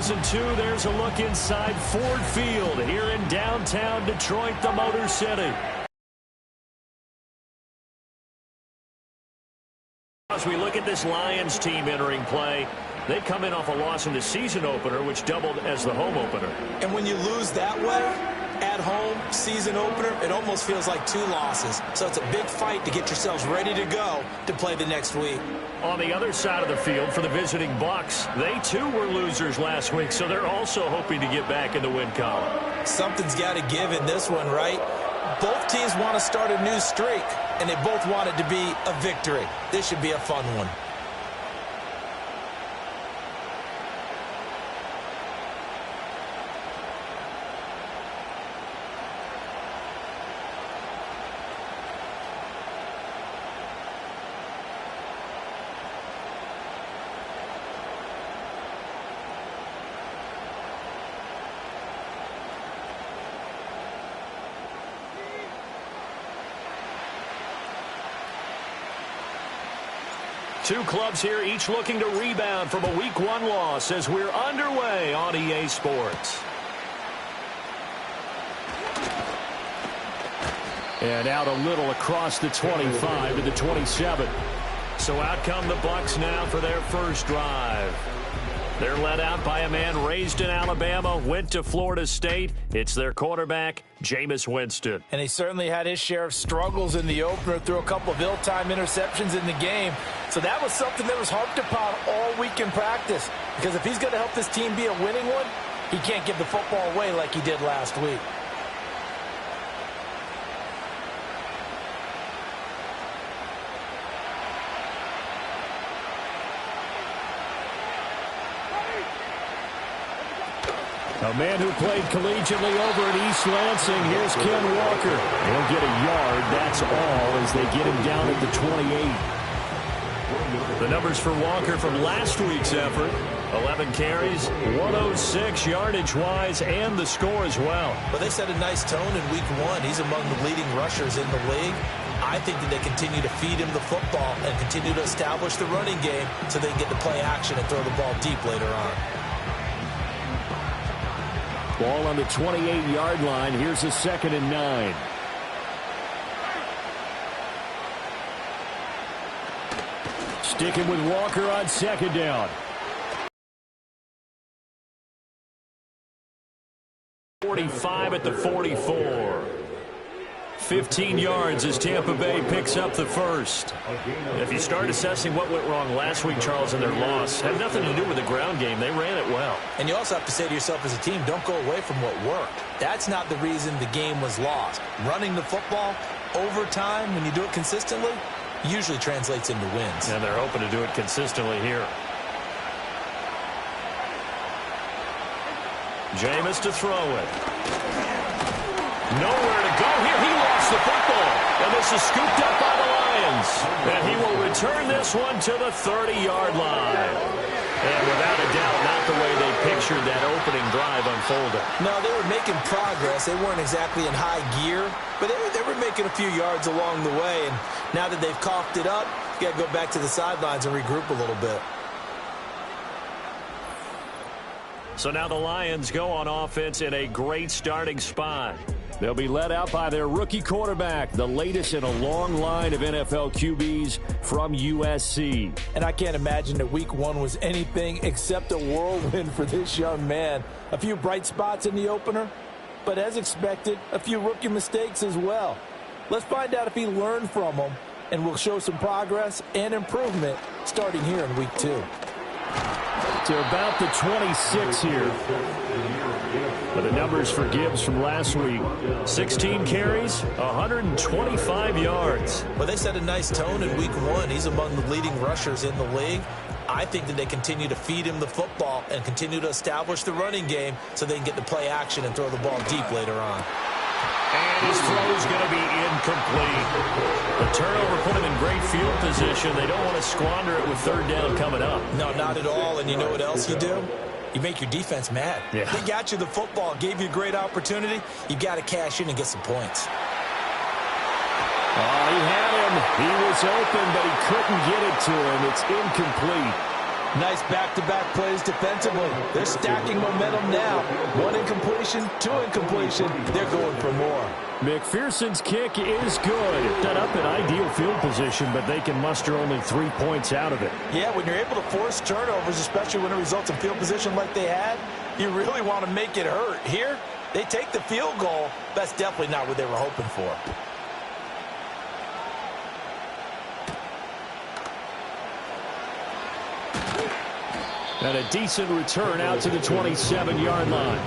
2002, there's a look inside Ford Field here in downtown Detroit, the Motor City. As we look at this Lions team entering play, they come in off a loss in the season opener, which doubled as the home opener. And when you lose that way, at home, season opener, it almost feels like 2 losses. So it's a big fight to get yourselves ready to go to play the next week. On the other side of the field for the visiting Bucs, they too were losers last week, so they're also hoping to get back in the win column. Something's got to give in this one, right? Both teams want to start a new streak, and they both want it to be a victory. This should be a fun one. Two clubs here, each looking to rebound from a Week 1 loss as we're underway on EA Sports. And out a little across the 25 to the 27. So out come the Bucs now for their first drive. They're led out by a man raised in Alabama, went to Florida State. It's their quarterback, Jameis Winston. And he certainly had his share of struggles in the opener, threw a couple of ill-timed interceptions in the game. So that was something that was harped upon all week in practice. Because if he's going to help this team be a winning one, he can't give the football away like he did last week. A man who played collegiately over at East Lansing, here's Ken Walker. He'll get a yard, that's all, as they get him down at the 28. The numbers for Walker from last week's effort, 11 carries, 106 yardage-wise, and the score as well. But they set a nice tone in Week 1. He's among the leading rushers in the league. I think that they continue to feed him the football and continue to establish the running game so they can get to play action and throw the ball deep later on. Ball on the 28-yard line. Here's a 2nd and 9. Sticking with Walker on 2nd down. 45 at the 44. 15 yards as Tampa Bay picks up the first. If you start assessing what went wrong last week, Charles, in their loss, had nothing to do with the ground game. They ran it well. And you also have to say to yourself as a team, don't go away from what worked. That's not the reason the game was lost. Running the football over time, when you do it consistently, usually translates into wins. And they're hoping to do it consistently here. Jameis to throw it. Nowhere to go here. He lost the football. And this is scooped up by the Lions. And he will return this one to the 30-yard line. And without a doubt, not the way they pictured that opening drive unfolding. No, they were making progress. They weren't exactly in high gear, but they were making a few yards along the way. And now that they've coughed it up, you got to go back to the sidelines and regroup a little bit. So now the Lions go on offense in a great starting spot. They'll be led out by their rookie quarterback, the latest in a long line of NFL QBs from USC. And I can't imagine that Week 1 was anything except a whirlwind for this young man. A few bright spots in the opener, but as expected, a few rookie mistakes as well. Let's find out if he learned from them, and we'll show some progress and improvement starting here in Week 2. To about the 26 here. But the numbers for Gibbs from last week, 16 carries, 125 yards. Well, they set a nice tone in Week 1. He's among the leading rushers in the league. I think that they continue to feed him the football and continue to establish the running game so they can get to play action and throw the ball deep later on. And his throw is going to be incomplete. The turnover put him in great field position. They don't want to squander it with 3rd down coming up. No, not at all. And you know what else you do? You make your defense mad. Yeah. They got you the football, gave you a great opportunity. You got to cash in and get some points. Oh, he had him. He was open, but he couldn't get it to him. It's incomplete. Nice back-to-back plays defensively. They're stacking momentum now. One incompletion, two incompletion. They're going for more. McPherson's kick is good. Set up in ideal field position, but they can muster only 3 points out of it. Yeah, when you're able to force turnovers, especially when it results in field position like they had, you really want to make it hurt. Here, they take the field goal. That's definitely not what they were hoping for. And a decent return out to the 27-yard line.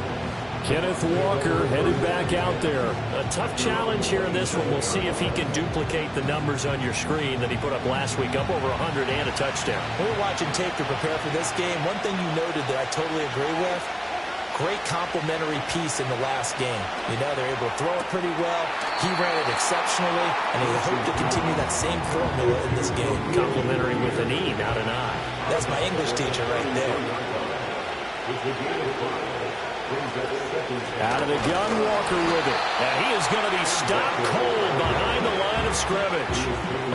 Kenneth Walker headed back out there. A tough challenge here in this one. We'll see if he can duplicate the numbers on your screen that he put up last week, up over 100 and a touchdown. When we're watching tape to prepare for this game, one thing you noted that I totally agree with, great complimentary piece in the last game. You know, they're able to throw it pretty well. He ran it exceptionally, and they hope to continue that same formula in this game. Complimentary with an E, not an I. That's my English teacher right there. Out of the gun, Walker with it. And he is going to be stopped cold behind the line of scrimmage.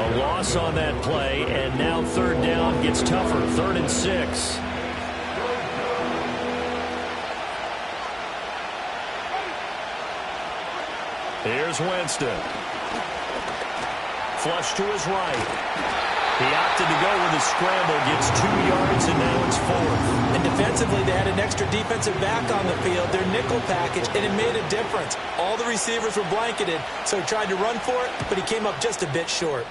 A loss on that play, and now third down gets tougher. 3rd and 6. Here's Winston. Flush to his right. He opted to go with a scramble, gets 2 yards, and now it's 4th. And defensively, they had an extra defensive back on the field, their nickel package, and it made a difference. All the receivers were blanketed, so he tried to run for it, but he came up just a bit short.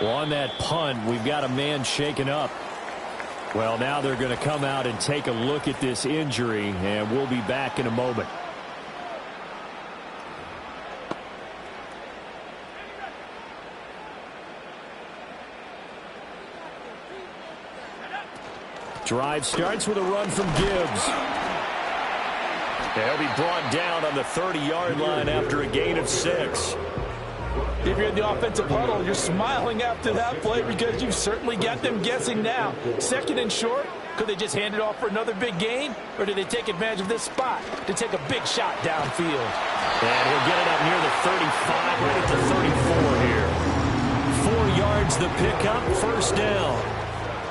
Well, on that punt, we've got a man shaken up. Well, now they're going to come out and take a look at this injury, and we'll be back in a moment. Drive starts with a run from Gibbs. He'll be brought down on the 30-yard line after a gain of 6. If you're in the offensive huddle, you're smiling after that play because you've certainly got them guessing now. 2nd and short, could they just hand it off for another big gain? Or do they take advantage of this spot to take a big shot downfield? And he'll get it up near the 35, right at the 34 here. 4 yards the pickup, 1st down.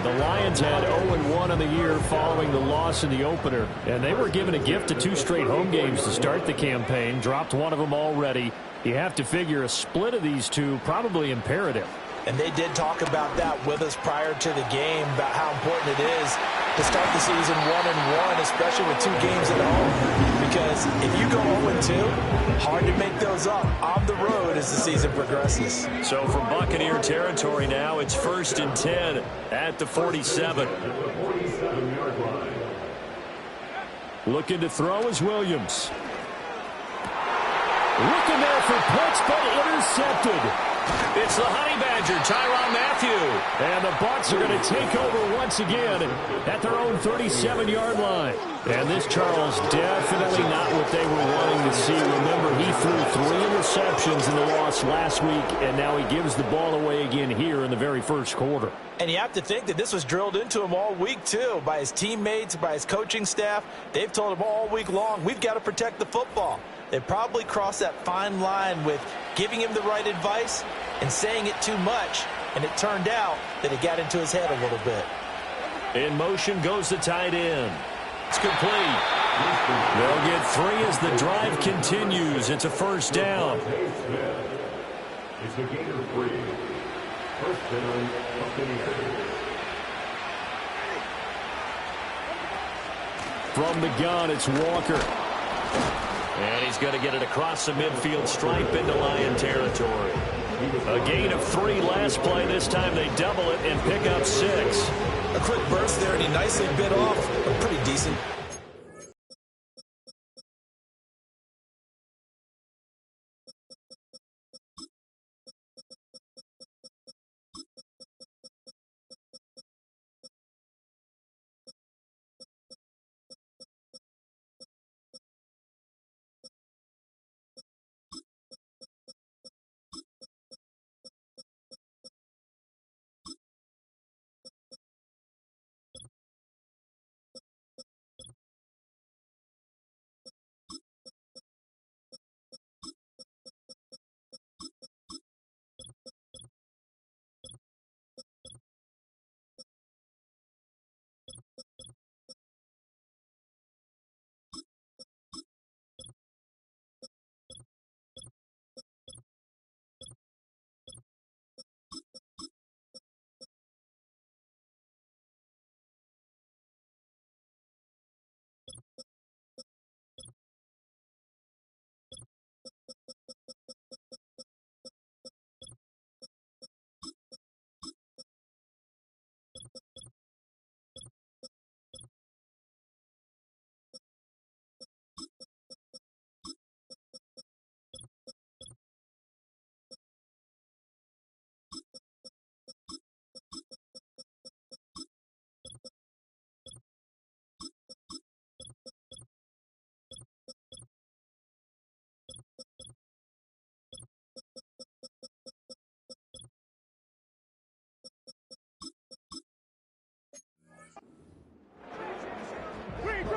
The Lions had 0-1 on the year following the loss in the opener, and they were given a gift of 2 straight home games to start the campaign. Dropped one of them already. You have to figure a split of these two probably imperative. And they did talk about that with us prior to the game, about how important it is to start the season 1-1, especially with 2 games at home. Because if you go 0-2, hard to make those up on the road as the season progresses. So from Buccaneer territory now, it's 1st and 10 at the 47. Looking to throw is Williams. Looking there for puts, but intercepted. It's the Honey Badger, Tyrann Mathieu. And the Bucs are going to take over once again at their own 37-yard line. And this, Charles, definitely not what they were wanting to see. Remember, he threw 3 interceptions in the loss last week, and now he gives the ball away again here in the very first quarter. And you have to think that this was drilled into him all week, too, by his teammates, by his coaching staff. They've told him all week long, we've got to protect the football. They probably crossed that fine line with giving him the right advice and saying it too much, and it turned out that it got into his head a little bit. In motion goes the tight end. It's complete. They'll get 3 as the drive continues. It's a 1st down. It's a gain of 3. 1st down, Buccaneers. From the gun, it's Walker. And he's going to get it across the midfield stripe into Lion territory. A gain of 3 last play. This time they double it and pick up 6. A quick burst there, and he nicely bit off. But pretty decent.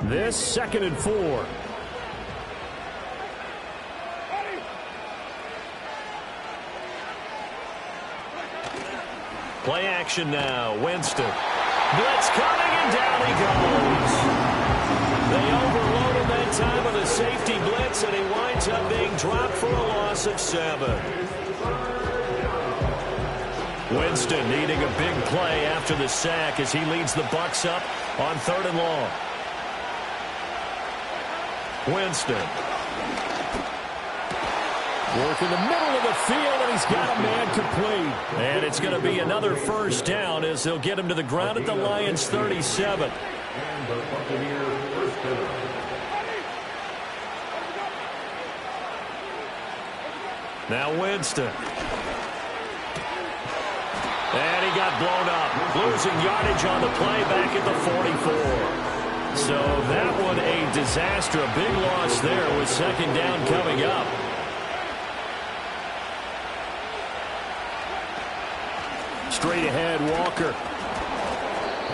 This 2nd and 4. Play action now. Winston. Blitz coming, and down he goes. They overload him that time with a safety blitz, and he winds up being dropped for a loss of 7. Winston needing a big play after the sack as he leads the Bucs up on 3rd and long. Winston. Work in the middle of the field, and he's got a man complete. And it's going to be another first down as they'll get him to the ground at the Lions' 37. And the Buccaneers first down. Now Winston. And he got blown up. Losing yardage on the play back at the 44. So that one a disaster. A big loss there with 2nd down coming up. Straight ahead, Walker.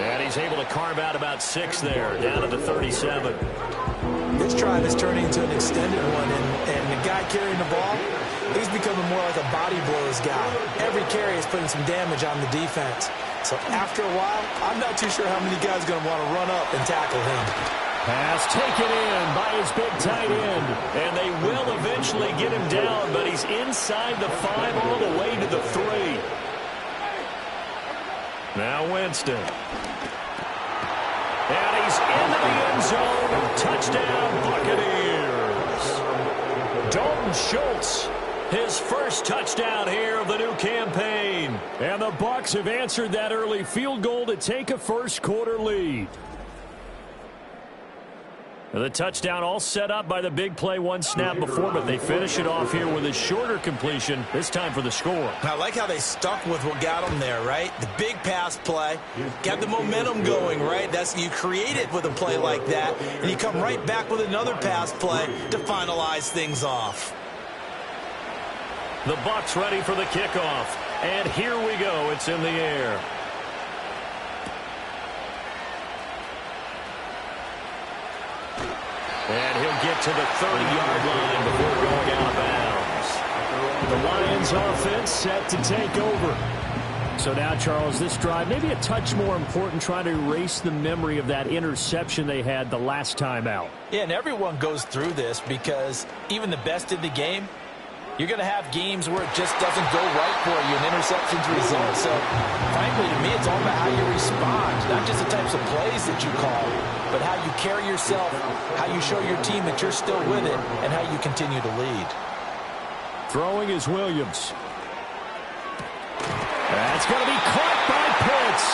And he's able to carve out about 6 there, down to the 37. This drive is turning into an extended one, and the guy carrying the ball, he's becoming more like a body blows guy. Every carry is putting some damage on the defense. So after a while, I'm not too sure how many guys are going to want to run up and tackle him. Pass taken in by his big tight end. And they will eventually get him down, but he's inside the 5 all the way to the 3. Now Winston. And he's into the end zone. Touchdown, Buccaneers. Dalton Schultz, his first touchdown here of the new campaign. And the Bucs have answered that early field goal to take a first-quarter lead. The touchdown all set up by the big play one snap before, but they finish it off here with a shorter completion, this time for the score. I like how they stuck with what got them there, right? The big pass play, got the momentum going, right? You create it with a play like that, and you come right back with another pass play to finalize things off. The Bucs ready for the kickoff, and here we go. It's in the air. And he'll get to the 30-yard line before going out of bounds. The Lions offense set to take over. So now, Charles, this drive maybe a touch more important, trying to erase the memory of that interception they had the last time out. Yeah, and everyone goes through this because even the best in the game, you're going to have games where it just doesn't go right for you and interceptions result. So, frankly, to me, it's all about how you respond, not just the types of plays that you call, but how you carry yourself, how you show your team that you're still with it, and how you continue to lead. Throwing is Williams. That's going to be caught by Pitts.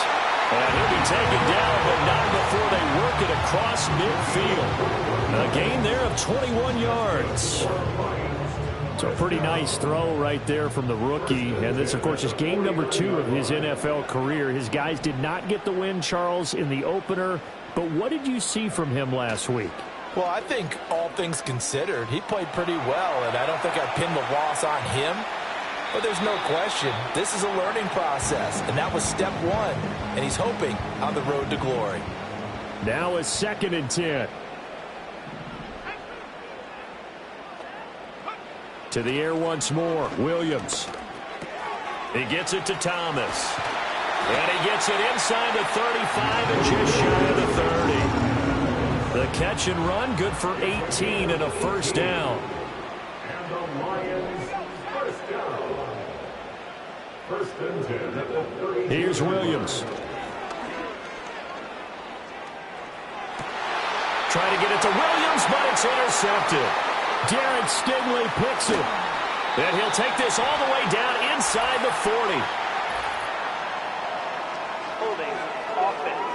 And he'll be taken down, but not before they work it across midfield. A gain there of 21 yards. So a pretty nice throw right there from the rookie. And this, of course, is game number 2 of his NFL career. His guys did not get the win, Charles, in the opener. But what did you see from him last week? Well, I think all things considered, he played pretty well, and I don't think I pinned the loss on him. But there's no question, this is a learning process, and that was step 1, and he's hoping on the road to glory. Now a 2nd and 10. To the air once more, Williams. He gets it to Thomas. And he gets it inside the 35 and just shy of the 30. The catch and run, good for 18 and a first down. And the Lions first down. First and 10 at the 30. Here's Williams. Trying to get it to Williams, but it's intercepted. Derek Stingley picks it. And he'll take this all the way down inside the 40. Holding offense.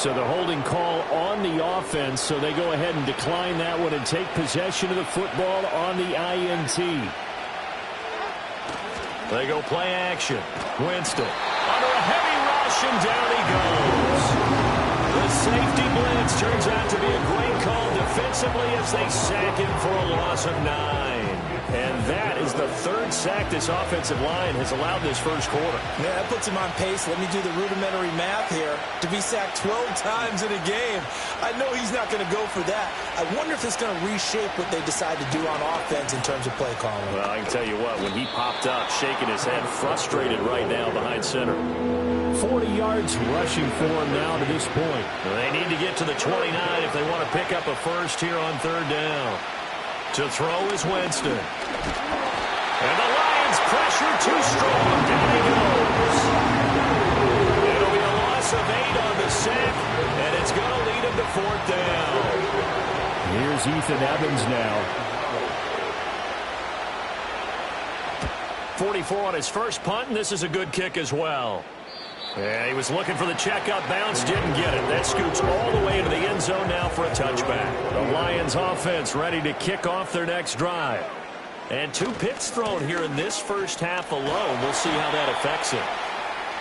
So the holding call on the offense, so they go ahead and decline that one and take possession of the football on the INT. They go play action. Winston under a heavy rush, and down he goes. The safety blitz turns out to be a great call defensively as they sack him for a loss of 9. And that is the third sack this offensive line has allowed this first quarter. Yeah, that puts him on pace. Let me do the rudimentary math here. To be sacked 12 times in a game, I know he's not going to go for that. I wonder if it's going to reshape what they decide to do on offense in terms of play calling. Well, I can tell you what, when he popped up, shaking his head, frustrated right now behind center. 40 yards rushing for him now to this point. They need to get to the 29 if they want to pick up a first here on third down. To throw is Winston. And the Lions pressure too strong. Down he goes. It'll be a loss of 8 on the sack, and it's going to lead him to fourth down. Here's Ethan Evans now. 44 on his first punt, and this is a good kick as well. Yeah, he was looking for the checkup bounce, didn't get it. That scoots all the way into the end zone now for a touchback. The Lions offense ready to kick off their next drive. And 2 picks thrown here in this first half alone. We'll see how that affects him.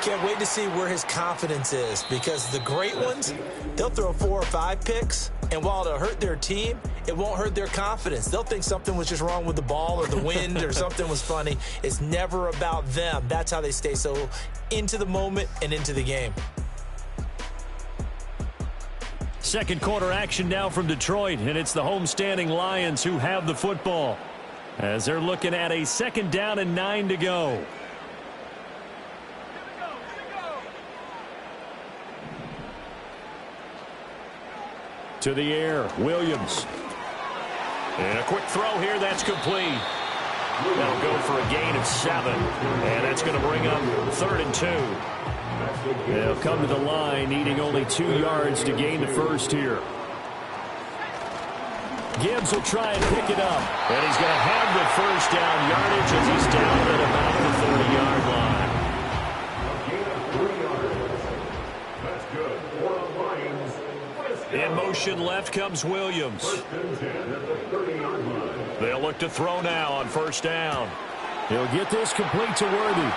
Can't wait to see where his confidence is, because the great ones, they'll throw 4 or 5 picks, and while it'll hurt their team, it won't hurt their confidence. They'll think something was just wrong with the ball or the wind or something was funny. It's never about them. That's how they stay so into the moment and into the game. Second quarter action now from Detroit, and it's the homestanding Lions who have the football as they're looking at a 2nd down and 9 to go. To the air, Williams. And a quick throw here, that's complete. That'll go for a gain of 7. And that's going to bring up 3rd and 2. They'll come to the line, needing only 2 yards to gain the first here. Gibbs will try and pick it up. And he's going to have the first down yardage as he's down at about the 30-yard line. In motion left comes Williams. They'll look to throw now on first down. He'll get this complete to Worthy.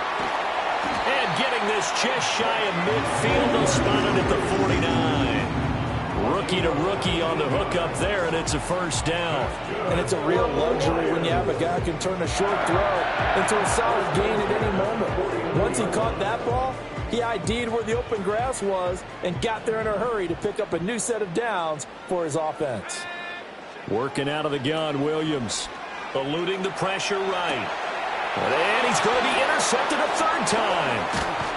And getting this just shy of midfield. They'll spot it at the 49. Rookie to rookie on the hook up there, and it's a first down. And it's a real luxury when you have a guy who can turn a short throw into a solid gain at any moment. Once he caught that ball, he ID'd where the open grass was and got there in a hurry to pick up a new set of downs for his offense. Working out of the gun, Williams. Eluding the pressure right. And he's going to be intercepted a 3rd time.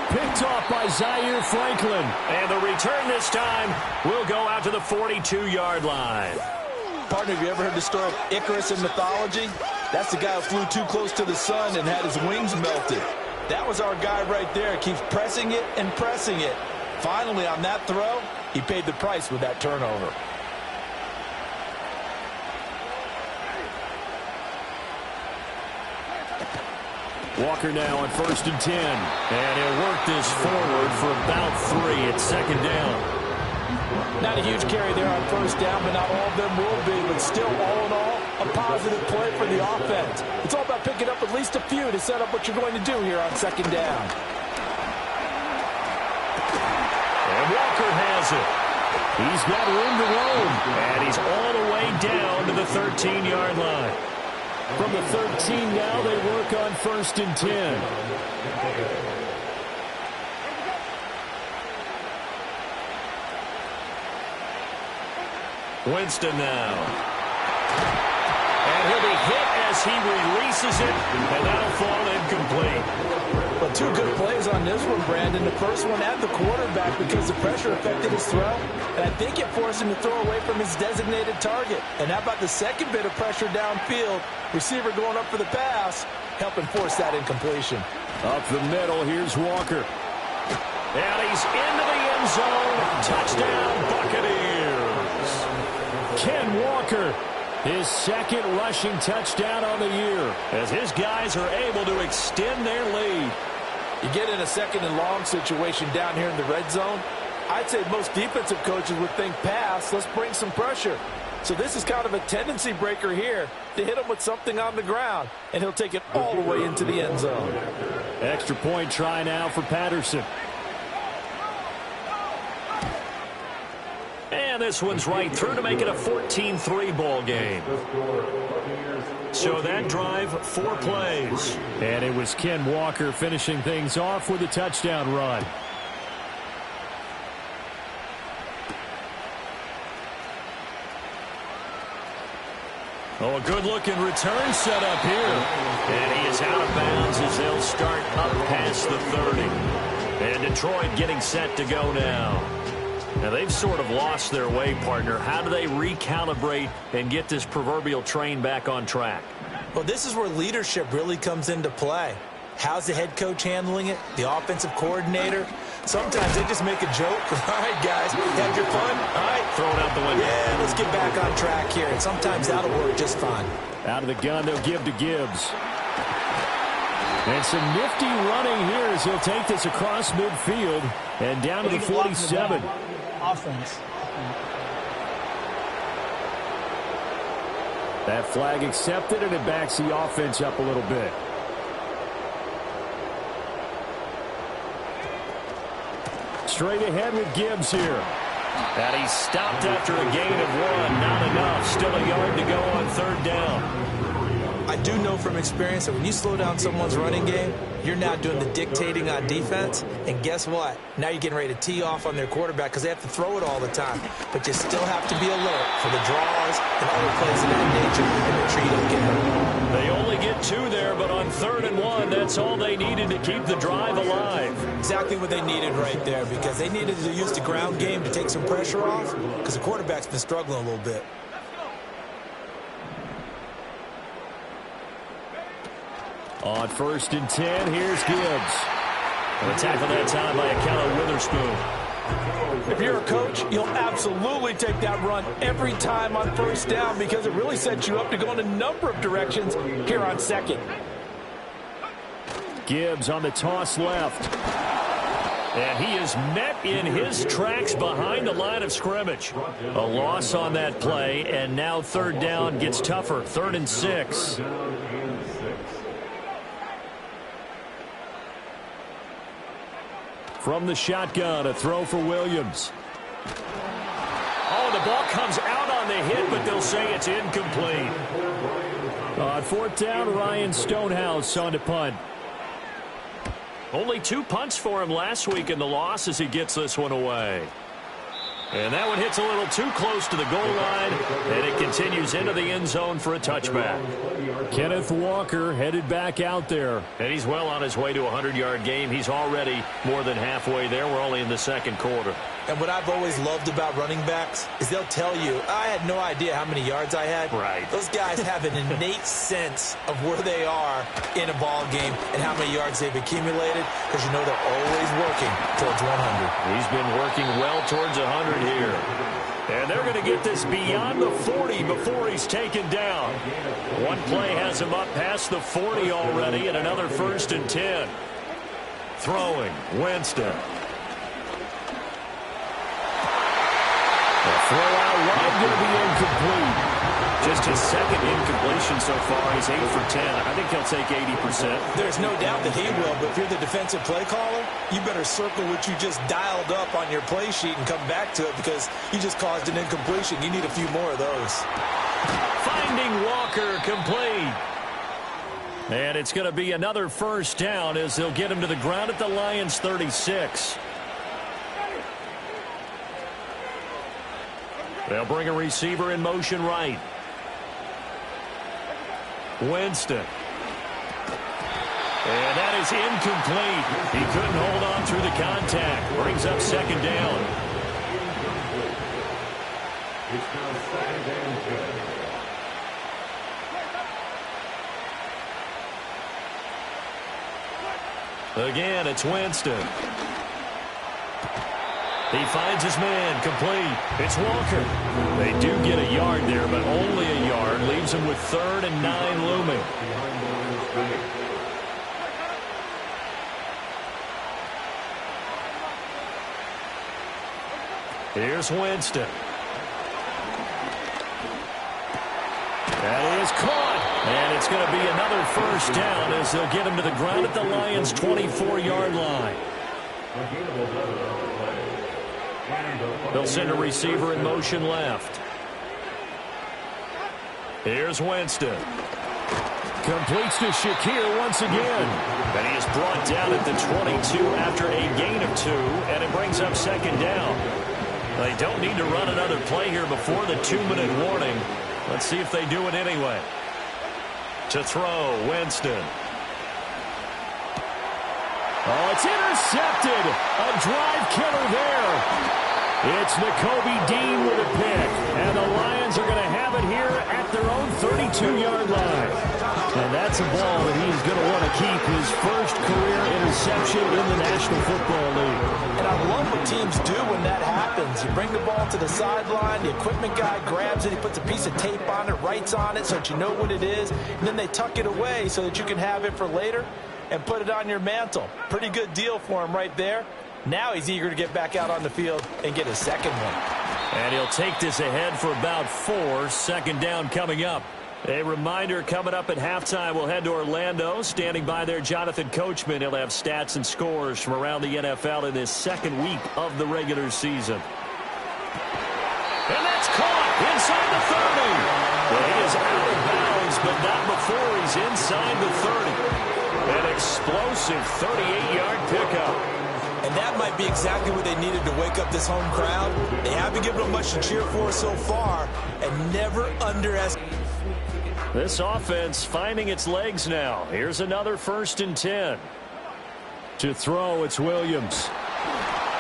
Picked off by Zaire Franklin. And the return this time will go out to the 42-yard line. Partner, have you ever heard the story of Icarus in mythology? That's the guy who flew too close to the sun and had his wings melted. That was our guy right there. Keeps pressing it and pressing it. Finally, on that throw, he paid the price with that turnover. Walker now on 1st and 10. And he'll work this forward for about 3 at 2nd down. Not a huge carry there on first down, but not all of them will be. But still, all in all, a positive play for the offense. It's all about picking up at least a few to set up what you're going to do here on 2nd down. And Walker has it. He's got room to roam. And he's all the way down to the 13-yard line. From the 13 now, they work on 1st and 10. Winston now. And he'll be hit as he releases it, and that'll fall incomplete. But 2 good plays on this one, Brandon. The first one at the quarterback because the pressure affected his throw, and I think it forced him to throw away from his designated target. And how about the second bit of pressure downfield? Receiver going up for the pass, helping force that incompletion. Up the middle, here's Walker. And he's into the end zone. Touchdown, Buccaneers. Ken Walker, his 2nd rushing touchdown on the year, as his guys are able to extend their lead. You get in a 2nd and long situation down here in the red zone, I'd say most defensive coaches would think pass, let's bring some pressure. So this is kind of a tendency breaker here to hit him with something on the ground, and he'll take it all the way into the end zone. Extra point try now for Patterson. And this one's right through to make it a 14-3 ball game. So that drive, 4 plays. And it was Ken Walker finishing things off with a touchdown run. Oh, a good-looking return set up here. And he is out of bounds as they'll start up past the 30. And Detroit getting set to go now. Now, they've sort of lost their way, partner. How do they recalibrate and get this proverbial train back on track? Well, this is where leadership really comes into play. How's the head coach handling it? The offensive coordinator? Sometimes they just make a joke. All right, guys, have your fun. All right. Throw it out the window. Yeah, let's get back on track here. And sometimes that'll work just fine. Out of the gun, they'll give to Gibbs. And some nifty running here as he'll take this across midfield and down to the 47. Offense. That flag accepted, and it backs the offense up a little bit. Straight ahead with Gibbs here. And he stopped after a gain of 1. Not enough. Still a yard to go on 3rd down. I do know from experience that when you slow down someone's running game, you're now doing the dictating on defense. And guess what? Now you're getting ready to tee off on their quarterback because they have to throw it all the time. But you still have to be alert for the draws and other plays of that nature and make sure you don't get hurt. They only get 2 there, but on 3rd and 1, that's all they needed to keep the drive alive. Exactly what they needed right there because they needed to use the ground game to take some pressure off because the quarterback's been struggling a little bit. On 1st and 10, here's Gibbs. And a tackle that time by a count of Witherspoon. If you're a coach, you'll absolutely take that run every time on 1st down because it really sets you up to go in a number of directions here on 2nd. Gibbs on the toss left. And he is met in his tracks behind the line of scrimmage. A loss on that play, and now 3rd down gets tougher. 3rd and 6. From the shotgun, a throw for Williams. Oh, the ball comes out on the hit, but they'll say it's incomplete. On 4th down, Ryan Stonehouse on to punt. Only 2 punts for him last week in the loss as he gets this one away. And that one hits a little too close to the goal line, and it continues into the end zone for a touchback. Kenneth Walker headed back out there. And he's well on his way to a 100-yard game. He's already more than halfway there. We're only in the 2nd quarter. And what I've always loved about running backs is they'll tell you, I had no idea how many yards I had. Right. Those guys have an innate sense of where they are in a ball game and how many yards they've accumulated because you know they're always working towards 100. He's been working well towards 100 here. And they're going to get this beyond the 40 before he's taken down. One play has him up past the 40 already, and another 1st and 10. Throwing, Winston. The throw out wide going to be incomplete. Just his 2nd incompletion so far. He's 8 for 10. I think he'll take 80%. There's no doubt that he will, but if you're the defensive play caller, you better circle what you just dialed up on your play sheet and come back to it because you just caused an incompletion. You need a few more of those. Finding Walker complete. And it's going to be another 1st down as they'll get him to the ground at the Lions' 36. They'll bring a receiver in motion right. Winston. And that is incomplete. He couldn't hold on through the contact. Brings up 2nd down. It's now 2nd and 10. Again, it's Winston. He finds his man, complete. It's Walker. They do get a yard there, but only a yard. Leaves him with 3rd and 9 looming. Here's Winston. That is caught. And it's going to be another 1st down as they'll get him to the ground at the Lions' 24-yard line. They'll send a receiver in motion left. Here's Winston. Completes to Shakir once again. And he is brought down at the 22 after a gain of 2, and it brings up second down. They don't need to run another play here before the 2-minute warning. Let's see if they do it anyway. To throw, Winston. Oh, it's intercepted. A drive killer there. It's Nakobe Dean with a pick. And the Lions are going to have it here at their own 32-yard line. And that's a ball that he's going to want to keep, his first career interception in the National Football League. And I love what teams do when that happens. You bring the ball to the sideline, the equipment guy grabs it, he puts a piece of tape on it, writes on it so that you know what it is, and then they tuck it away so that you can have it for later and put it on your mantle. Pretty good deal for him right there. Now he's eager to get back out on the field and get his second one. And he'll take this ahead for about 4. Second down coming up. A reminder, coming up at halftime, we'll head to Orlando. Standing by there, Jonathan Coachman. He'll have stats and scores from around the NFL in this second week of the regular season. And that's caught inside the 30. Well, he is out of bounds, but not before he's inside the 30. An explosive 38-yard pickup. And that might be exactly what they needed to wake up this home crowd. They haven't given them much to cheer for so far, and never underestimate. This offense finding its legs now. Here's another 1st and 10. To throw, it's Williams.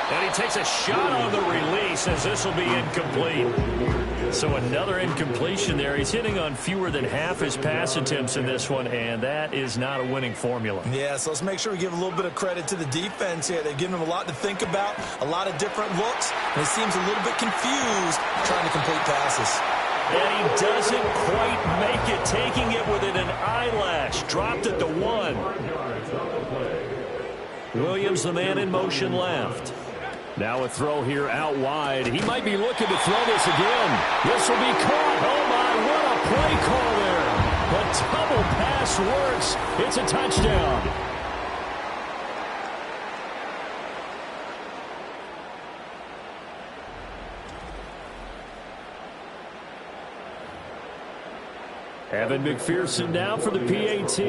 And he takes a shot on the release as this will be incomplete. So another incompletion there. He's hitting on fewer than half his pass attempts in this one, and that is not a winning formula. Yeah, so let's make sure we give a little bit of credit to the defense here. They've given him a lot to think about, a lot of different looks, and he seems a little bit confused trying to complete passes. And he doesn't quite make it, taking it within an eyelash. Dropped at the 1. Williams, the man in motion left. Now a throw here out wide. He might be looking to throw this again. This will be caught. Oh, my, what a play call there. The double pass works. It's a touchdown. Evan McPherson now for the PAT.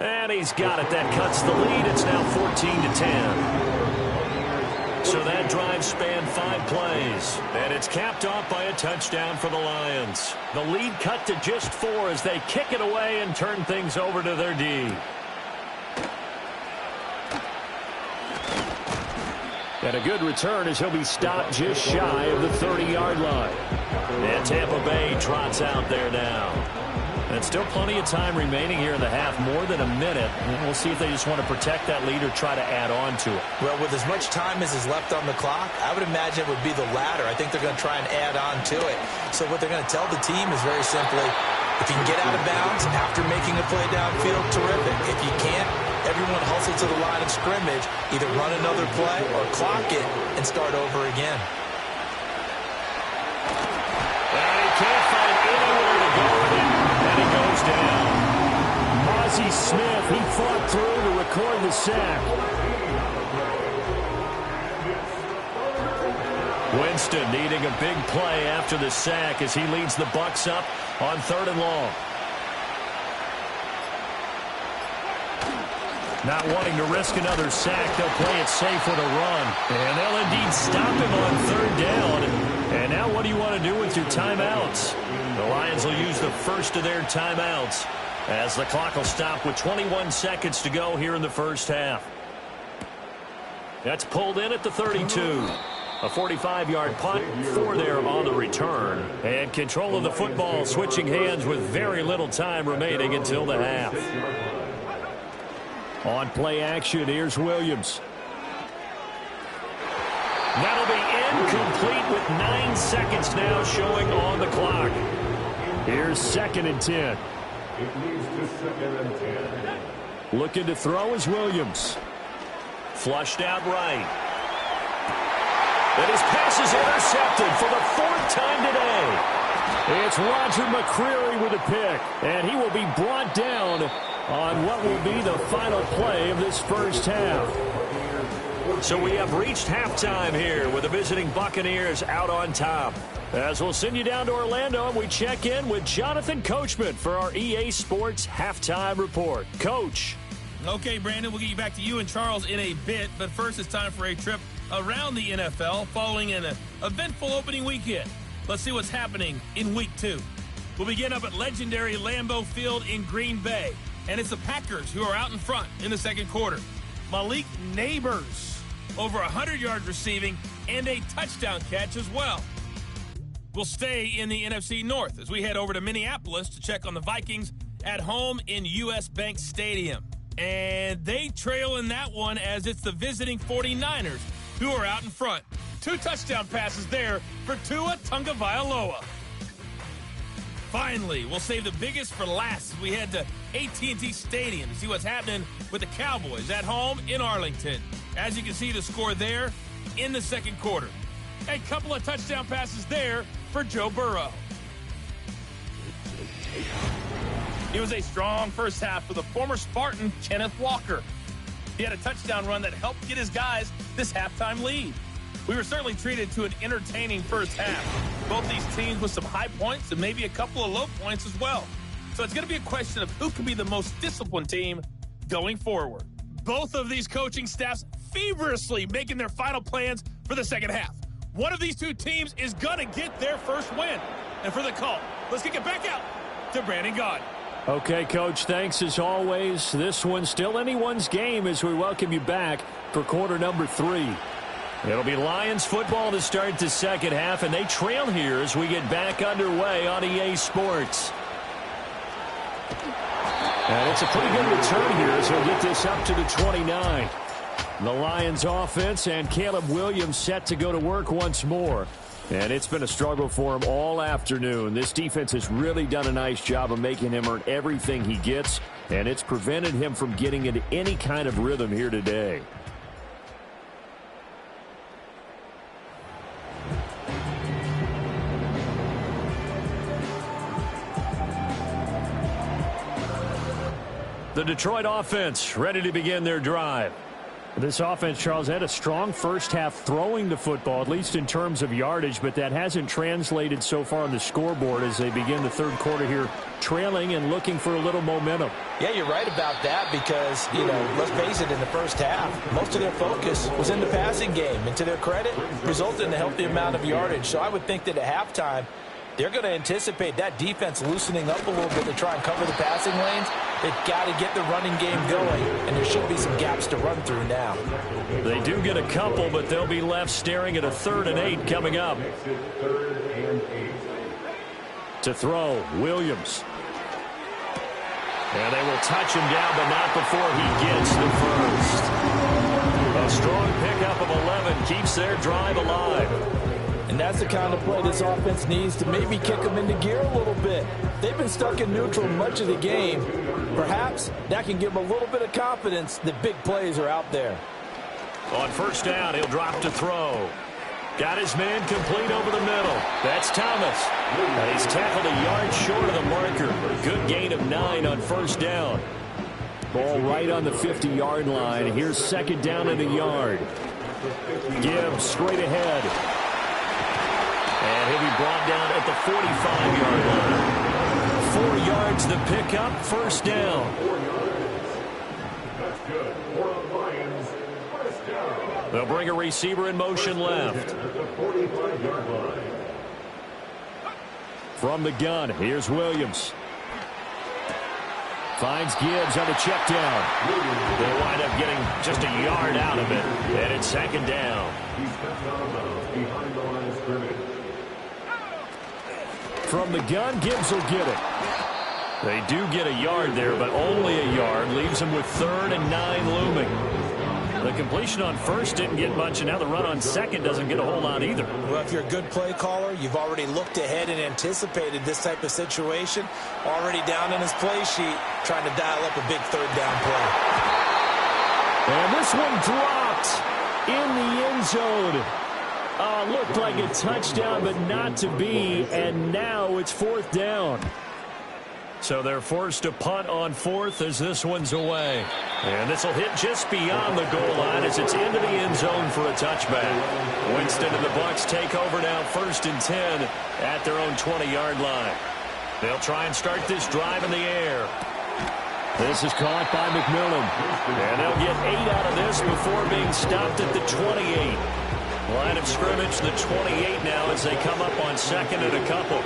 And he's got it. That cuts the lead. It's now 14-10. So that drive spanned 5 plays. And it's capped off by a touchdown for the Lions. The lead cut to just 4 as they kick it away and turn things over to their D. And a good return as he'll be stopped just shy of the 30-yard line. And Tampa Bay trots out there now. And still plenty of time remaining here in the half, more than a minute. And we'll see if they just want to protect that lead or try to add on to it. Well, with as much time as is left on the clock, I would imagine it would be the latter. I think they're going to try and add on to it. So what they're going to tell the team is very simply, if you can get out of bounds after making a play downfield, terrific. If you can't, everyone hustle to the line of scrimmage, either run another play or clock it and start over again. And he can't find anywhere to go with it, and he goes down. Mozzie Smith, he fought through to record the sack. Winston needing a big play after the sack as he leads the Bucs up on 3rd and long. Not wanting to risk another sack, they'll play it safe with a run. And they'll indeed stop him on 3rd down. And now what do you want to do with your timeouts? The Lions will use the first of their timeouts as the clock will stop with 21 seconds to go here in the first half. That's pulled in at the 32. A 45-yard punt, 4 there on the return. And control of the football switching hands with very little time remaining until the half. On play action, here's Williams. That'll be incomplete with 9 seconds now showing on the clock. Here's 2nd and 10. It leads to 2nd and 10. Looking to throw is Williams. Flushed out right. And his pass is intercepted for the 4th time today. It's Roger McCreary with a pick, and he will be brought down on what will be the final play of this first half. So we have reached halftime here with the visiting Buccaneers out on top. As we'll send you down to Orlando, and we check in with Jonathan Coachman for our EA Sports Halftime Report. Coach. Okay, Brandon, we'll get you back to you and Charles in a bit, but first it's time for a trip around the NFL following an eventful opening weekend. Let's see what's happening in Week 2. We'll begin up at legendary Lambeau Field in Green Bay, and it's the Packers who are out in front in the second quarter. Malik Neighbors, over 100 yards receiving and a touchdown catch as well. We'll stay in the NFC North as we head over to Minneapolis to check on the Vikings at home in US Bank Stadium. And they trail in that one as it's the visiting 49ers who are out in front. 2 touchdown passes there for Tua Tagovailoa. Finally, we'll save the biggest for last as we head to AT&T Stadium to see what's happening with the Cowboys at home in Arlington. As you can see, the score there in the second quarter. A couple of touchdown passes there for Joe Burrow. It was a strong first half for the former Spartan, Kenneth Walker. He had a touchdown run that helped get his guys this halftime lead. We were certainly treated to an entertaining first half. Both these teams with some high points and maybe a couple of low points as well. So it's going to be a question of who can be the most disciplined team going forward. Both of these coaching staffs feverishly making their final plans for the second half. One of these two teams is going to get their first win. And for the call, let's kick it back out to Brandon Gaudin. Okay, Coach, thanks as always. This one's still anyone's game as we welcome you back for quarter number 3. It'll be Lions football to start the second half, and they trail here as we get back underway on EA Sports. And it's a pretty good return here as we'll get this up to the 29. The Lions offense and Caleb Williams set to go to work once more. And it's been a struggle for him all afternoon. This defense has really done a nice job of making him earn everything he gets, and it's prevented him from getting into any kind of rhythm here today. The Detroit offense ready to begin their drive. This offense, Charles, had a strong first half throwing the football, at least in terms of yardage, but that hasn't translated so far on the scoreboard as they begin the third quarter here, trailing and looking for a little momentum. Yeah, you're right about that because, let's face it, in the first half, most of their focus was in the passing game. And to their credit, resulted in a healthy amount of yardage. So I would think that at halftime, they're going to anticipate that defense loosening up a little bit to try and cover the passing lanes. They've got to get the running game going, and there should be some gaps to run through now. They do get a couple, but they'll be left staring at a 3rd and 8 coming up. To throw, Williams. And they will touch him down, but not before he gets the first. A strong pickup of 11 keeps their drive alive. And that's the kind of play this offense needs to maybe kick them into gear a little bit. They've been stuck in neutral much of the game. Perhaps that can give them a little bit of confidence that big plays are out there. On first down, he'll drop to throw. Got his man complete over the middle. That's Thomas. And he's tackled a yard short of the marker. Good gain of 9 on first down. Ball right on the 50-yard line. Here's second down and a yard. Gibbs straight ahead. And he'll be brought down at the 45-yard line. 4 yards the pickup, first down. That's good for the Lions. First down. They'll bring a receiver in motion left. At the 45-yard line. From the gun, here's Williams. Finds Gibbs on the check down. They'll wind up getting just a yard out of it. And it's second down. He steps out of bounds behind the line of scrimmage. From the gun, Gibbs will get it. They do get a yard there, but only a yard. Leaves them with 3rd and 9 looming. The completion on first didn't get much, and now the run on second doesn't get a whole lot either. Well, if you're a good play caller, you've already looked ahead and anticipated this type of situation. Already down in his play sheet, trying to dial up a big 3rd down play. And this one dropped in the end zone. Looked like a touchdown, but not to be, and now it's 4th down. So they're forced to punt on 4th as this one's away. And this will hit just beyond the goal line as it's into the end zone for a touchback. Winston and the Bucs take over now 1st and 10 at their own 20-yard line. They'll try and start this drive in the air. This is caught by McMillan. And they'll get 8 out of this before being stopped at the 28. Line of scrimmage, the 28 now as they come up on 2nd and a couple.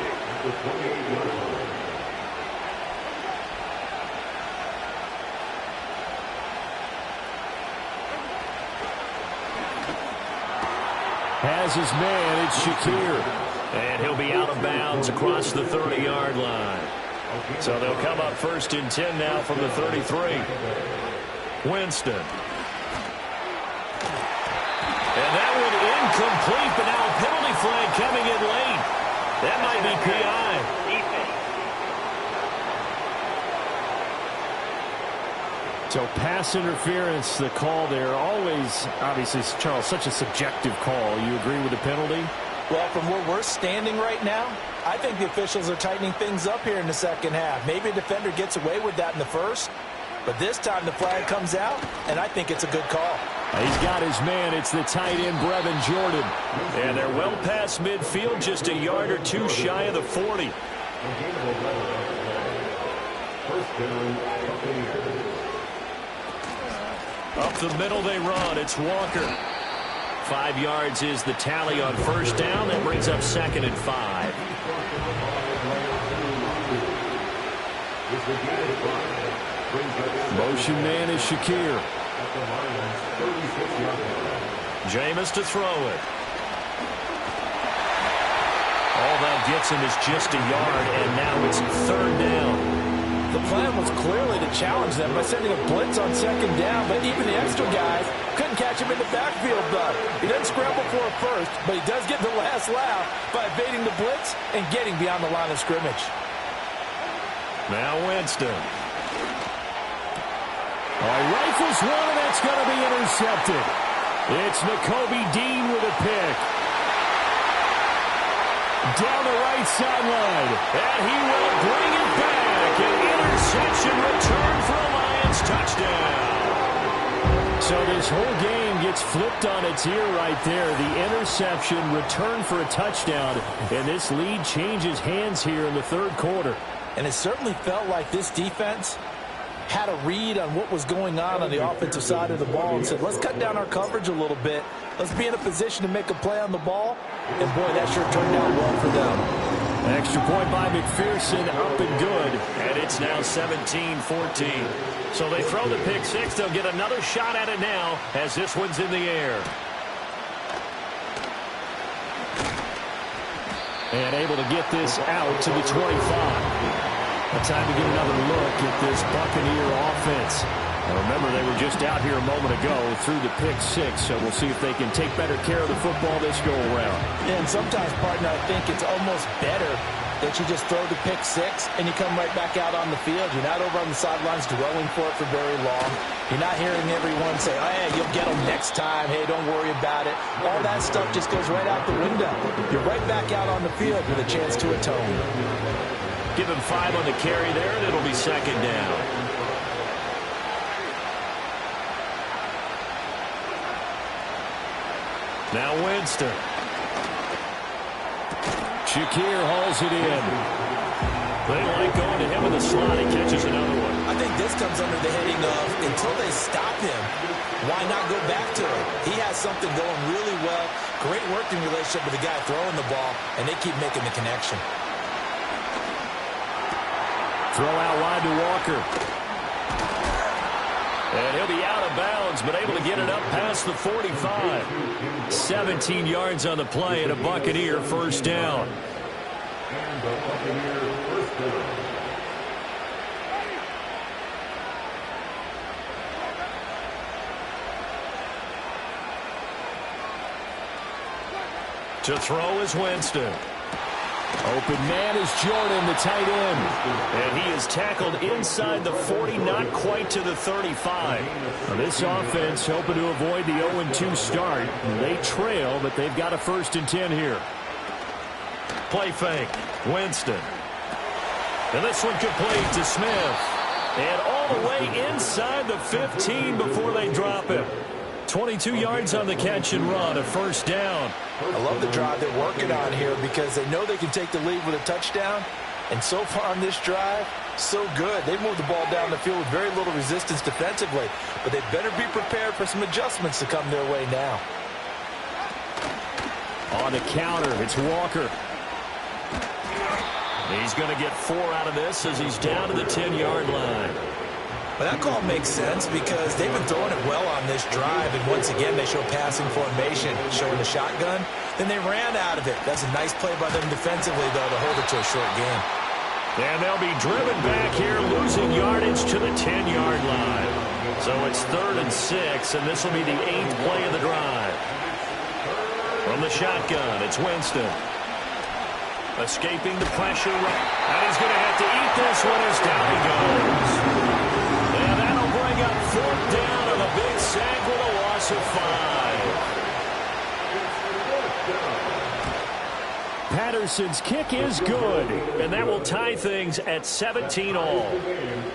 Has his man, it's Shakir. And he'll be out of bounds across the 30-yard line. So they'll come up 1st and 10 now from the 33. Winston. And that one incomplete, but now a penalty flag coming in late. That might be PI. So pass interference, the call there. Always, obviously, Charles, such a subjective call. You agree with the penalty? Well, from where we're standing right now, I think the officials are tightening things up here in the second half. Maybe a defender gets away with that in the first, but this time the flag comes out, and I think it's a good call. He's got his man. It's the tight end, Brevin Jordan. And they're well past midfield, just a yard or two shy of the 40. Up the middle they run. It's Walker. 5 yards is the tally on 1st down. That brings up 2nd and 5. Motion man is Shakir. Jameis to throw it. All that gets him is just a yard, and now it's 3rd down. The plan was clearly to challenge them by sending a blitz on 2nd down, but even the extra guys couldn't catch him in the backfield, though. He doesn't scramble for a first, but he does get the last laugh by evading the blitz and getting beyond the line of scrimmage. Now Winston. Rifles one, and that's going to be intercepted. It's Nakobe Dean with a pick. Down the right sideline. And he will bring it back. An interception return for a Lions touchdown. So this whole game gets flipped on its ear right there. The interception return for a touchdown. And this lead changes hands here in the 3rd quarter. And it certainly felt like this defense had a read on what was going on the offensive side of the ball and said, let's cut down our coverage a little bit. Let's be in a position to make a play on the ball. And, boy, that sure turned out well for them. Extra point by McPherson, up and good. And it's now 17-14. So they throw the pick 6. They'll get another shot at it now as this one's in the air. And able to get this out to the 25. Time to get another look at this Buccaneer offense. Now remember, they were just out here a moment ago through the pick 6, so we'll see if they can take better care of the football this go-around. And sometimes, partner, I think it's almost better that you just throw the pick 6 and you come right back out on the field. You're not over on the sidelines dwelling for it for very long. You're not hearing everyone say, oh, yeah, you'll get them next time. Hey, don't worry about it. All that stuff just goes right out the window. You're right back out on the field with a chance to atone. Give him 5 on the carry there, and it'll be 2nd down. Now Winston. Shakir hauls it in. They like going to him in the slot. He catches another one. I think this comes under the heading of, until they stop him, why not go back to him? He has something going really well. Great working relationship with the guy throwing the ball, and they keep making the connection. Throw out wide to Walker. And he'll be out of bounds, but able to get it up past the 45. 17 yards on the play and a Buccaneer 1st down. And the Buccaneer 1st down. To throw is Winston. Open man is Jordan, the tight end. And he is tackled inside the 40, not quite to the 35. Now this offense hoping to avoid the 0-2 start. They trail, but they've got a 1st and 10 here. Play fake. Winston. And this one complete to Smith. And all the way inside the 15 before they drop him. 22 yards on the catch and run, a first down. I love the drive they're working on here because they know they can take the lead with a touchdown. And so far on this drive, so good. They moved the ball down the field with very little resistance defensively. But they better be prepared for some adjustments to come their way now. On the counter, it's Walker. He's going to get 4 out of this as he's down to the 10-yard line. Well, that call makes sense because they've been throwing it well on this drive, and once again they show passing formation, showing the shotgun. Then they ran out of it. That's a nice play by them defensively, though, to hold it to a short game. And they'll be driven back here, losing yardage to the 10-yard line. So it's 3rd and 6, and this will be the 8th play of the drive. From the shotgun, it's Winston. Escaping the pressure, and he's going to have to eat this one as down he goes. And that'll bring up 4th down on a big sack with a loss of 5. Patterson's kick is good, and that will tie things at 17 all.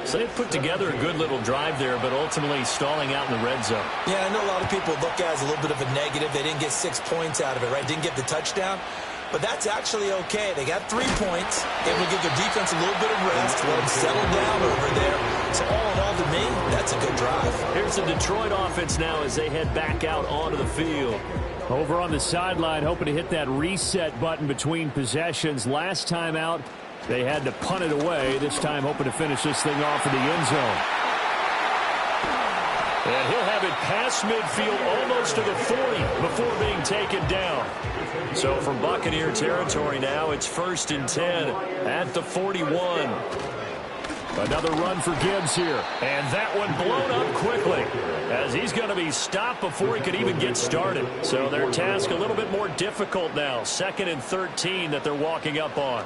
So they've put together a good little drive there, but ultimately stalling out in the red zone. Yeah, I know a lot of people look at it as a little bit of a negative. They didn't get 6 points out of it, right? Didn't get the touchdown. But that's actually okay. They got 3 points. Able to give their defense a little bit of rest, let them settle down over there. So all in all, to me, that's a good drive. Here's the Detroit offense now as they head back out onto the field. Over on the sideline, hoping to hit that reset button between possessions. Last time out, they had to punt it away. This time, hoping to finish this thing off in the end zone. And he'll have it past midfield almost to the 40 before being taken down. So from Buccaneer territory now, it's 1st and 10 at the 41. Another run for Gibbs here. And that one blown up quickly as he's going to be stopped before he could even get started. So their task a little bit more difficult now. 2nd and 13 that they're walking up on.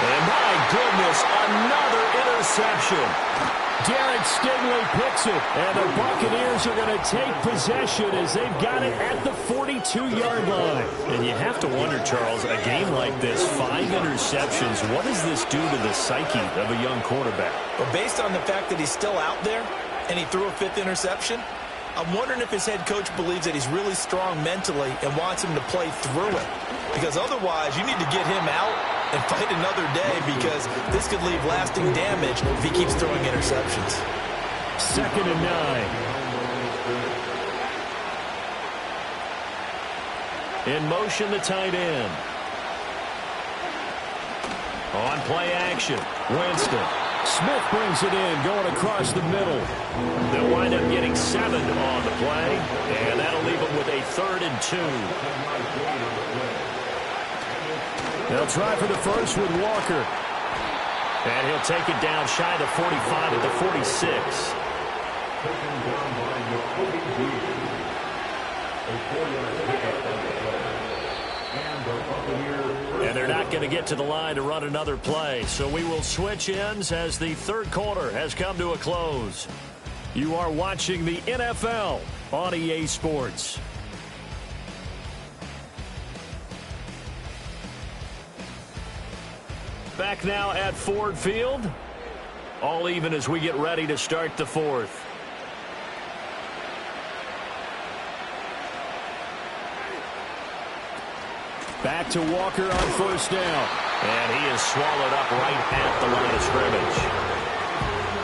And my goodness, another interception. Derek Stingley picks it, and the Buccaneers are going to take possession as they've got it at the 42-yard line. And you have to wonder, Charles, a game like this, 5 interceptions, what does this do to the psyche of a young quarterback? Well, based on the fact that he's still out there and he threw a 5th interception, I'm wondering if his head coach believes that he's really strong mentally and wants him to play through it. Because otherwise, you need to get him out and fight another day because this could leave lasting damage if he keeps throwing interceptions. 2nd and 9. In motion, the tight end. On play action, Winston. Smith brings it in, going across the middle. They'll wind up getting 7 on the play, and that'll leave them with a 3rd and 2. They'll try for the first with Walker. And he'll take it down shy of the 45 at the 46. And they're not going to get to the line to run another play. So we will switch ends as the 3rd quarter has come to a close. You are watching the NFL on EA Sports. Back now at Ford Field. All even as we get ready to start the 4th. Back to Walker on 1st down. And he is swallowed up right at the line of scrimmage.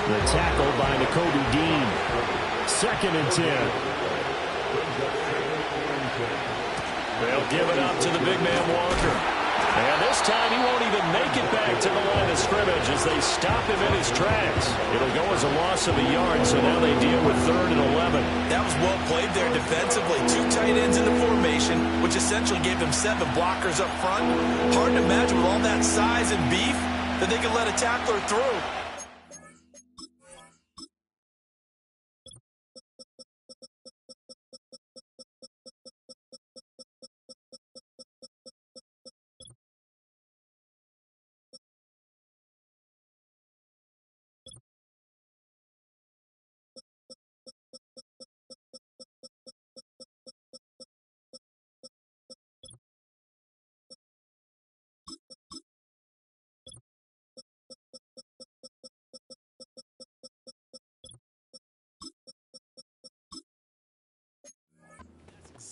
The tackle by Nakobe Dean. 2nd and 10. They'll give it up to the big man Walker. And this time he won't even make it back to the line of scrimmage as they stop him in his tracks. It'll go as a loss of a yard, so now they deal with 3rd and 11. That was well played there defensively. 2 tight ends in the formation, which essentially gave them 7 blockers up front. Hard to imagine with all that size and beef that they could let a tackler through.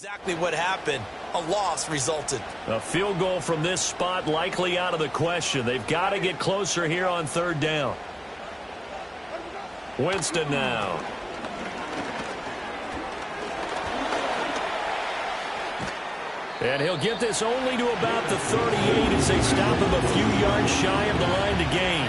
Exactly what happened. A loss resulted. A field goal from this spot likely out of the question. They've got to get closer here on third down. Winston now. And he'll get this only to about the 38 as they stop him a few yards shy of the line to gain.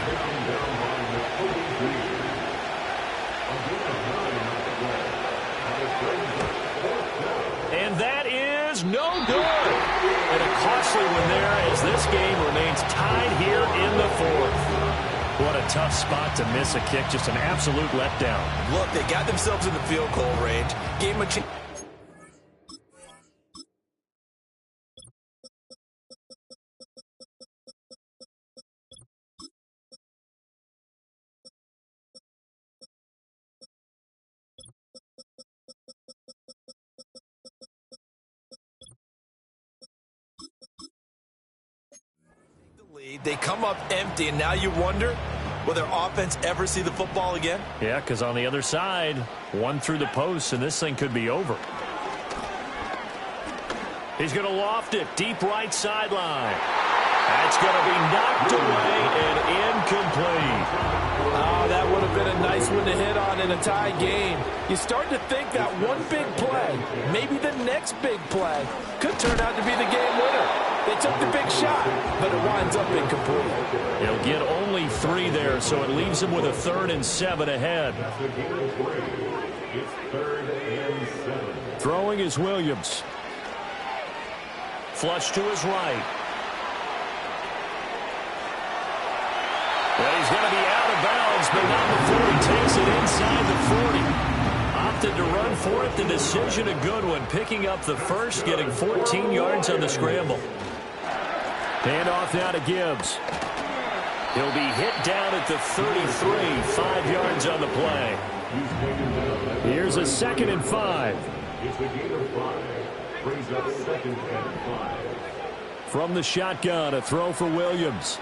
And that is no good. And a costly one there as this game remains tied here in the fourth. What a tough spot to miss a kick. Just an absolute letdown. Look, they got themselves in the field goal range. Gave them a chance. They come up empty, and now you wonder, will their offense ever see the football again? Yeah, because on the other side, one through the post, and this thing could be over. He's going to loft it, deep right sideline. That's going to be knocked away and incomplete. Oh, that would have been a nice one to hit on in a tie game. You start to think that one big play, maybe the next big play, could turn out to be the game winner. They took the big shot, but it winds up incomplete. He'll get only 3 there, so it leaves him with a 3rd and 7 ahead. It's 3rd and 7. Throwing is Williams. Flush to his right. Well, he's going to be out of bounds, but not before he takes it inside the 40. Opted to run for it. The decision a good one. Picking up the first, getting 14 yards on the scramble. Handoff now to Gibbs. He'll be hit down at the 33, 5 yards on the play. Here's a 2nd and 5. It's a gain of 5. Brings up 2nd and 5. From the shotgun, a throw for Williams.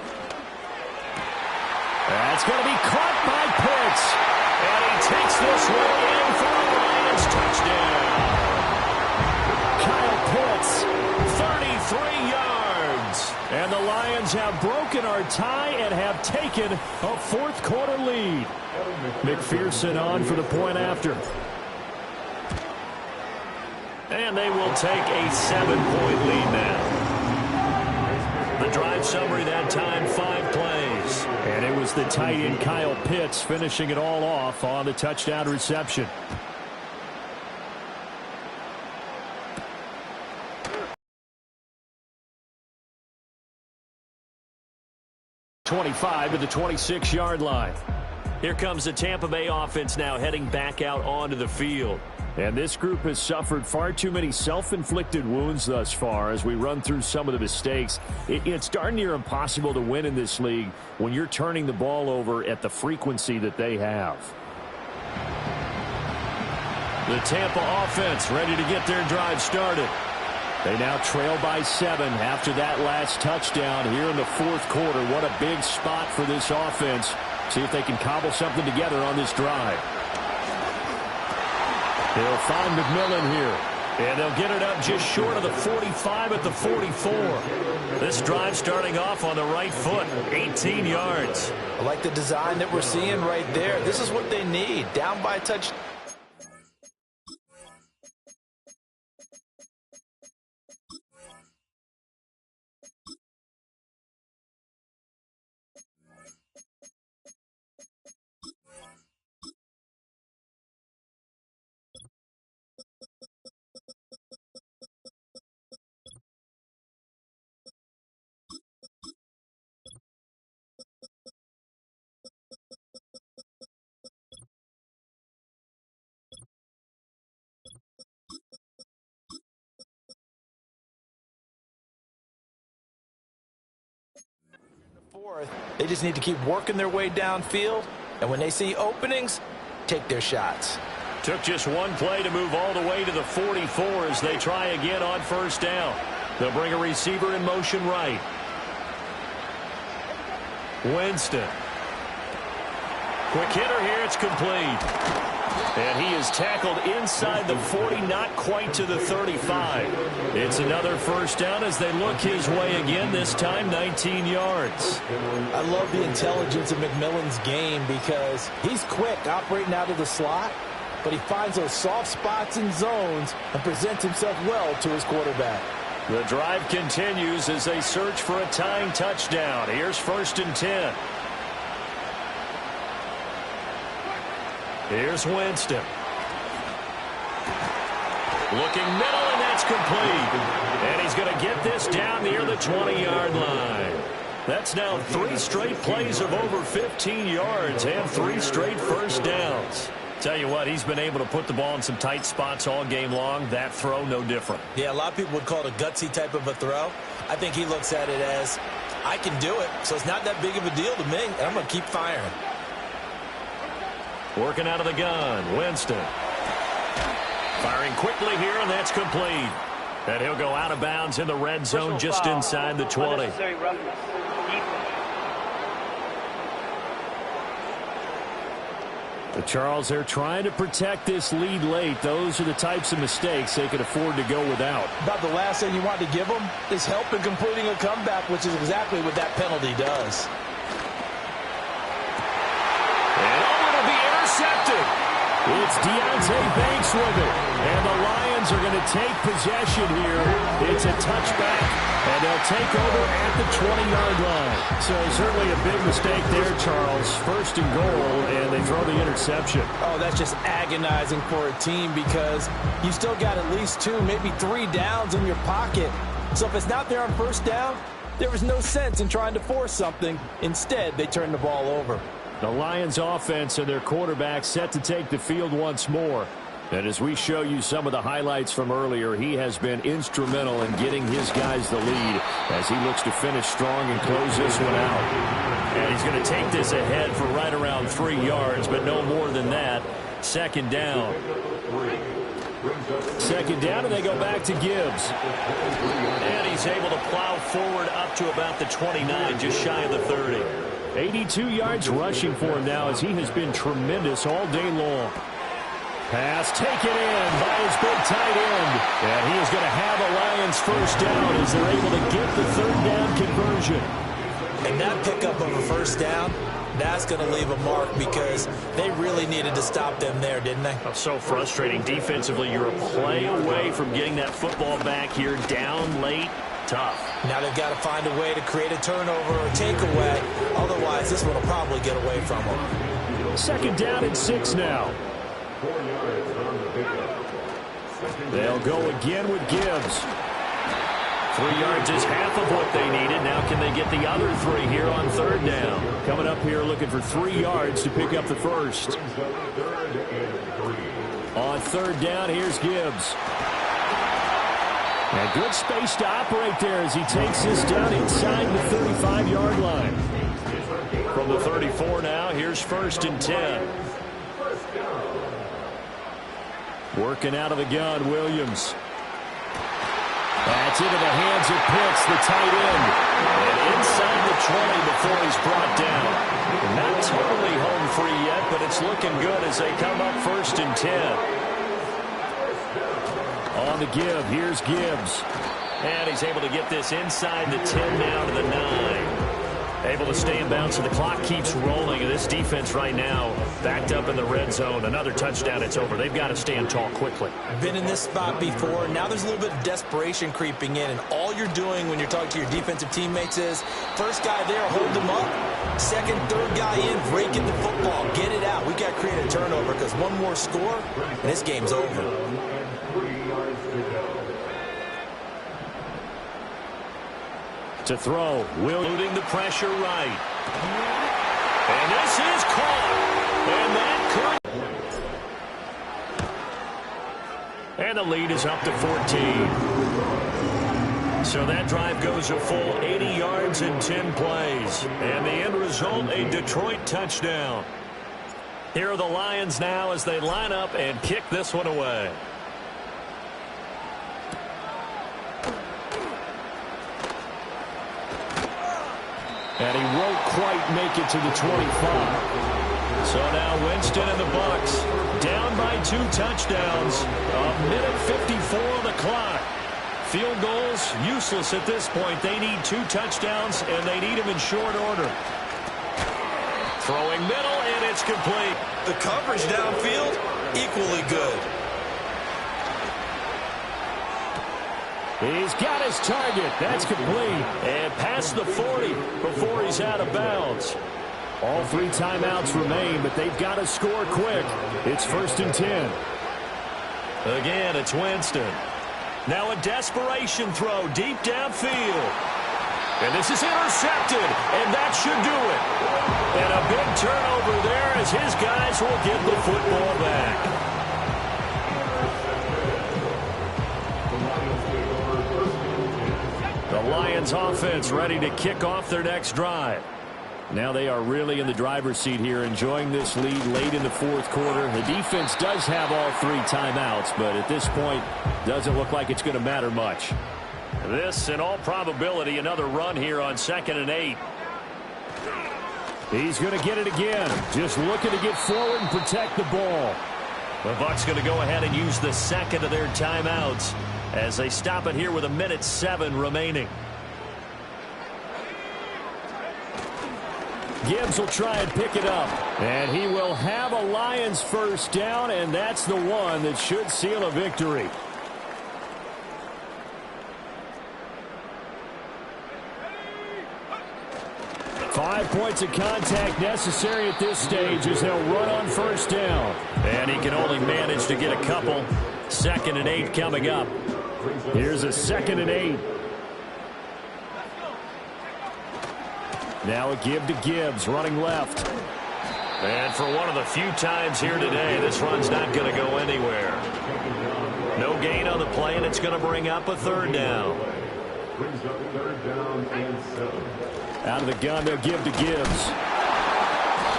That's going to be caught by Pitts. And he takes this one in for the Lions touchdown. Kyle Pitts, 33 yards. And the Lions have broken our tie and have taken a 4th quarter lead. McPherson on for the point after. And they will take a 7-point lead now. The drive summary that time, 5 plays. And it was the tight end Kyle Pitts finishing it all off on the touchdown reception. .25 to the 26-yard line. Here comes the Tampa Bay offense now heading back out onto the field. And this group has suffered far too many self-inflicted wounds thus far as we run through some of the mistakes. It's darn near impossible to win in this league when you're turning the ball over at the frequency that they have. The Tampa offense ready to get their drive started. They now trail by 7 after that last touchdown here in the 4th quarter. What a big spot for this offense. See if they can cobble something together on this drive. They'll find McMillan here. And they'll get it up just short of the 45 at the 44. This drive starting off on the right foot, 18 yards. I like the design that we're seeing right there. This is what they need. Down by a touch. They just need to keep working their way downfield, and when they see openings, take their shots. Took just one play to move all the way to the 44 as they try again on 1st down. They'll bring a receiver in motion right. Winston. Quick hitter here, it's complete. And he is tackled inside the 40, not quite to the 35. It's another first down as they look his way again, this time 19 yards. I love the intelligence of McMillan's game because he's quick operating out of the slot, but he finds those soft spots and zones and presents himself well to his quarterback. The drive continues as they search for a tying touchdown. Here's 1st and 10. Here's Winston. Looking middle, and that's complete. And he's going to get this down near the 20-yard line. That's now 3 straight plays of over 15 yards and 3 straight first downs. Tell you what, he's been able to put the ball in some tight spots all game long. That throw, no different. Yeah, a lot of people would call it a gutsy type of a throw. I think he looks at it as, I can do it, so it's not that big of a deal to me, and I'm going to keep firing. Working out of the gun, Winston. Firing quickly here, and that's complete. And he'll go out of bounds in the red zone just inside the 20. Unnecessary roughness. The Charles, they're trying to protect this lead late. Those are the types of mistakes they could afford to go without. About the last thing you want to give them is help in completing a comeback, which is exactly what that penalty does. And it'll be intercepted. It's Deontay Banks with it. And the Lions are going to take possession here. It's a touchback, and they'll take over at the 20-yard line. So certainly a big mistake there, Charles. 1st and goal, and they throw the interception. Oh, that's just agonizing for a team because you still got at least 2, maybe 3 downs in your pocket. So if it's not there on 1st down, there is no sense in trying to force something. Instead, they turn the ball over. The Lions offense and their quarterback set to take the field once more. And as we show you some of the highlights from earlier, he has been instrumental in getting his guys the lead as he looks to finish strong and close this one out. And he's going to take this ahead for right around 3 yards, but no more than that. 2nd down. 2nd down, and they go back to Gibbs. And he's able to plow forward up to about the 29, just shy of the 30. 82 yards rushing for him now as he has been tremendous all day long. Pass taken in by his big tight end. And he is going to have a Lions 1st down as they're able to get the 3rd down conversion. And that pickup of a 1st down, that's going to leave a mark because they really needed to stop them there, didn't they? Oh, so frustrating. Defensively, you're a play away from getting that football back here down late. Tough. Now they've got to find a way to create a turnover or takeaway. Otherwise, this one will probably get away from them. 2nd down and 6 now. They'll go again with Gibbs. 3 yards is half of what they needed. Now can they get the other 3 here on 3rd down? Coming up here looking for 3 yards to pick up the 1st. On 3rd down, here's Gibbs. And good space to operate there as he takes this down inside the 35-yard line. From the 34 now, here's 1st and 10. Working out of the gun, Williams. That's into the hands of Pitts, the tight end. And inside the 20 before he's brought down. Not totally home free yet, but it's looking good as they come up 1st and 10. On the give, here's Gibbs. And he's able to get this inside the 10 now to the 9. Able to stay in bounds, so the clock keeps rolling. And this defense right now backed up in the red zone. Another touchdown, it's over. They've got to stand tall quickly. Been in this spot before. Now there's a little bit of desperation creeping in. And all you're doing when you're talking to your defensive teammates is, first guy there, hold them up. Second, third guy in, break in the football. Get it out. We got to create a turnover because one more score, and this game's over. To throw, wielding the pressure right. And this is caught. And that could. And the lead is up to 14. So that drive goes a full 80 yards in 10 plays. And the end result, a Detroit touchdown. Here are the Lions now as they line up and kick this one away. and he won't quite make it to the 25. So now Winston and the Bucs down by and 2 touchdowns. A minute 54 on the clock. Field goals, useless at this point. They need 2 touchdowns, and they need them in short order. Throwing middle, and it's complete. The coverage downfield, equally good. He's got his target. That's complete. And past the 40 before he's out of bounds. All 3 timeouts remain, but they've got to score quick. It's 1st and 10. Again, it's Winston. Now a desperation throw deep downfield. And this is intercepted, and that should do it. And a big turnover there as his guys will get the football back. The Lions offense ready to kick off their next drive. Now they are really in the driver's seat here, enjoying this lead late in the 4th quarter. The defense does have all 3 timeouts, but at this point, doesn't look like it's going to matter much. This, in all probability, another run here on 2nd and 8. He's going to get it again. Just looking to get forward and protect the ball. The Bucs going to go ahead and use the 2nd of their timeouts as they stop it here with 1:07 remaining. Gibbs will try and pick it up. And he will have a Lions first down, and that's the one that should seal a victory. Five points of contact necessary at this stage as they'll run on first down. And he can only manage to get a couple. 2nd and 8 coming up. Here's a 2nd and 8. Now a give to Gibbs, running left. And for one of the few times here today, this run's not going to go anywhere. No gain on the play, and it's going to bring up a 3rd down. Brings up 3rd down and 7. Out of the gun, they'll give to Gibbs.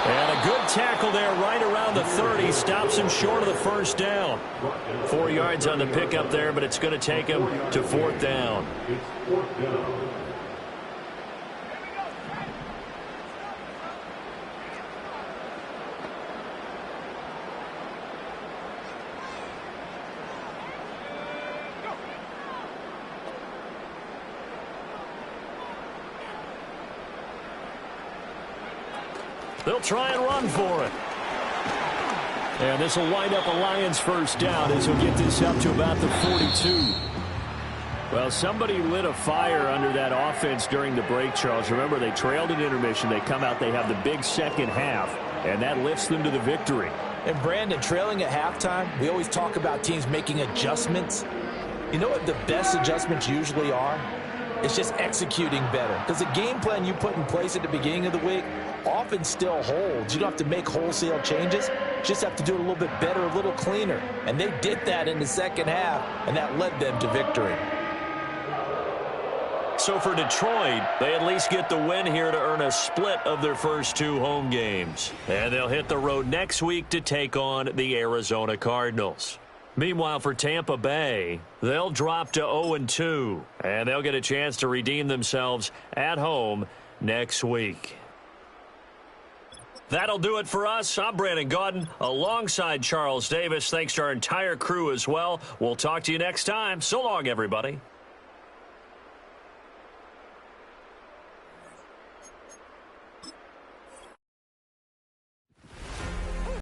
And a good tackle there right around the 30. Stops him short of the first down. 4 yards on the pickup there, but it's going to take him to 4th down. It's 4th down. They'll try and run for it. And this will wind up a Lions first down as he'll get this up to about the 42. Well, somebody lit a fire under that offense during the break, Charles. Remember, they trailed in intermission. They come out, they have the big second half, and that lifts them to the victory. And Brandon, trailing at halftime, we always talk about teams making adjustments. You know what the best adjustments usually are? It's just executing better. Because the game plan you put in place at the beginning of the week often still holds. You don't have to make wholesale changes. You just have to do it a little bit better, a little cleaner. And they did that in the second half, and that led them to victory. So for Detroit, they at least get the win here to earn a split of their first 2 home games. And they'll hit the road next week to take on the Arizona Cardinals. Meanwhile, for Tampa Bay, they'll drop to 0-2, and they'll get a chance to redeem themselves at home next week. That'll do it for us. I'm Brandon Gaudin alongside Charles Davis. Thanks to our entire crew as well. We'll talk to you next time. So long, everybody.